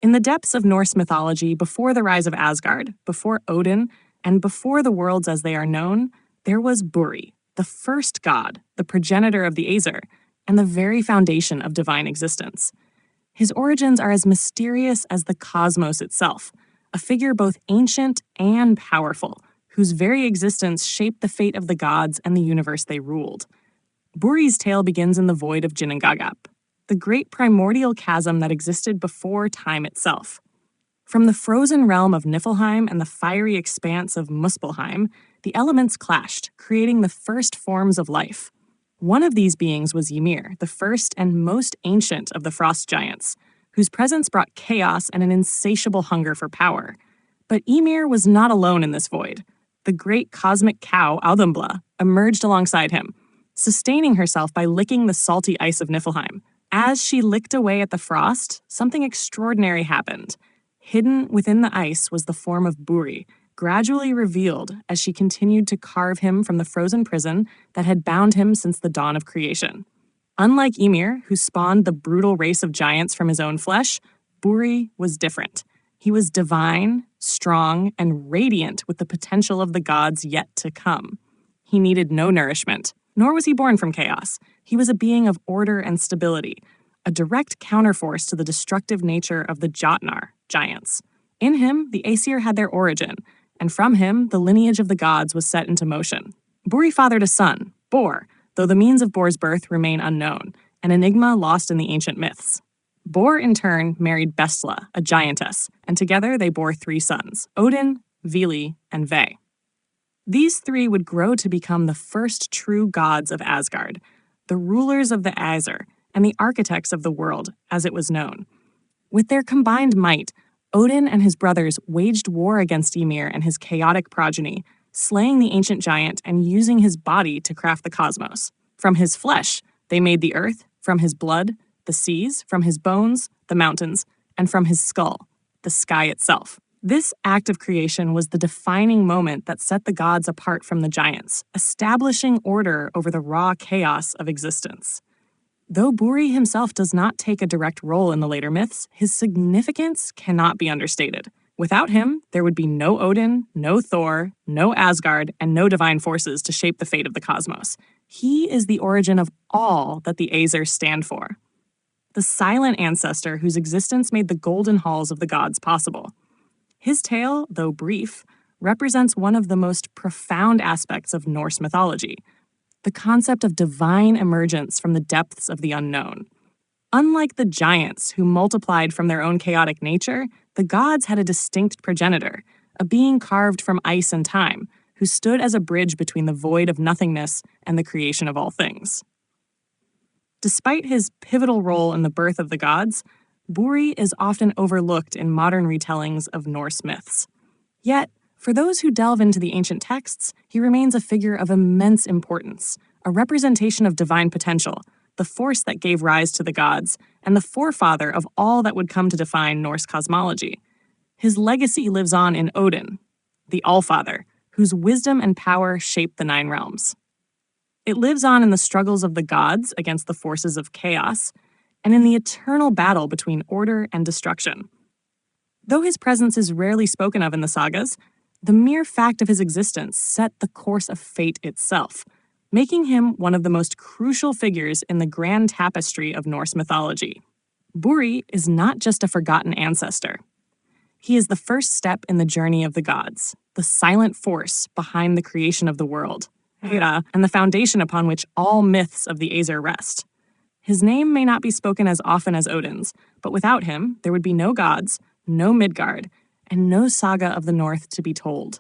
In the depths of Norse mythology, before the rise of Asgard, before Odin, and before the worlds as they are known, there was Búri, the first god, the progenitor of the Aesir, and the very foundation of divine existence. His origins are as mysterious as the cosmos itself, a figure both ancient and powerful, whose very existence shaped the fate of the gods and the universe they ruled. Búri's tale begins in the void of Ginnungagap, the great primordial chasm that existed before time itself. From the frozen realm of Niflheim and the fiery expanse of Muspelheim, the elements clashed, creating the first forms of life. One of these beings was Ymir, the first and most ancient of the frost giants, whose presence brought chaos and an insatiable hunger for power. But Ymir was not alone in this void. The great cosmic cow, Audumbla, emerged alongside him, sustaining herself by licking the salty ice of Niflheim. As she licked away at the frost, something extraordinary happened. Hidden within the ice was the form of Búri, gradually revealed as she continued to carve him from the frozen prison that had bound him since the dawn of creation. Unlike Ymir, who spawned the brutal race of giants from his own flesh, Búri was different. He was divine, strong, and radiant with the potential of the gods yet to come. He needed no nourishment, nor was he born from chaos. He was a being of order and stability, a direct counterforce to the destructive nature of the Jotnar giants. In him, the Aesir had their origin, and from him, the lineage of the gods was set into motion. Búri fathered a son, Bor, though the means of Bor's birth remain unknown, an enigma lost in the ancient myths. Bor, in turn, married Bestla, a giantess, and together they bore 3 sons, Odin, Vili, and Ve. These 3 would grow to become the first true gods of Asgard, the rulers of the Aesir, and the architects of the world, as it was known. With their combined might, Odin and his brothers waged war against Ymir and his chaotic progeny, slaying the ancient giant and using his body to craft the cosmos. From his flesh, they made the earth, from his blood, the seas, from his bones, the mountains, and from his skull, the sky itself. This act of creation was the defining moment that set the gods apart from the giants, establishing order over the raw chaos of existence. Though Búri himself does not take a direct role in the later myths, his significance cannot be understated. Without him, there would be no Odin, no Thor, no Asgard, and no divine forces to shape the fate of the cosmos. He is the origin of all that the Aesir stand for. The silent ancestor whose existence made the golden halls of the gods possible. His tale, though brief, represents one of the most profound aspects of Norse mythology, the concept of divine emergence from the depths of the unknown. Unlike the giants who multiplied from their own chaotic nature, the gods had a distinct progenitor, a being carved from ice and time, who stood as a bridge between the void of nothingness and the creation of all things. Despite his pivotal role in the birth of the gods, Búri is often overlooked in modern retellings of Norse myths. Yet, for those who delve into the ancient texts, he remains a figure of immense importance, a representation of divine potential, the force that gave rise to the gods, and the forefather of all that would come to define Norse cosmology. His legacy lives on in Odin, the Allfather, whose wisdom and power shaped the 9 realms. It lives on in the struggles of the gods against the forces of chaos, and in the eternal battle between order and destruction. Though his presence is rarely spoken of in the sagas, the mere fact of his existence set the course of fate itself, making him one of the most crucial figures in the grand tapestry of Norse mythology. Búri is not just a forgotten ancestor. He is the first step in the journey of the gods, the silent force behind the creation of the world, Hera, and the foundation upon which all myths of the Aesir rest. His name may not be spoken as often as Odin's, but without him, there would be no gods, no Midgard, and no saga of the North to be told.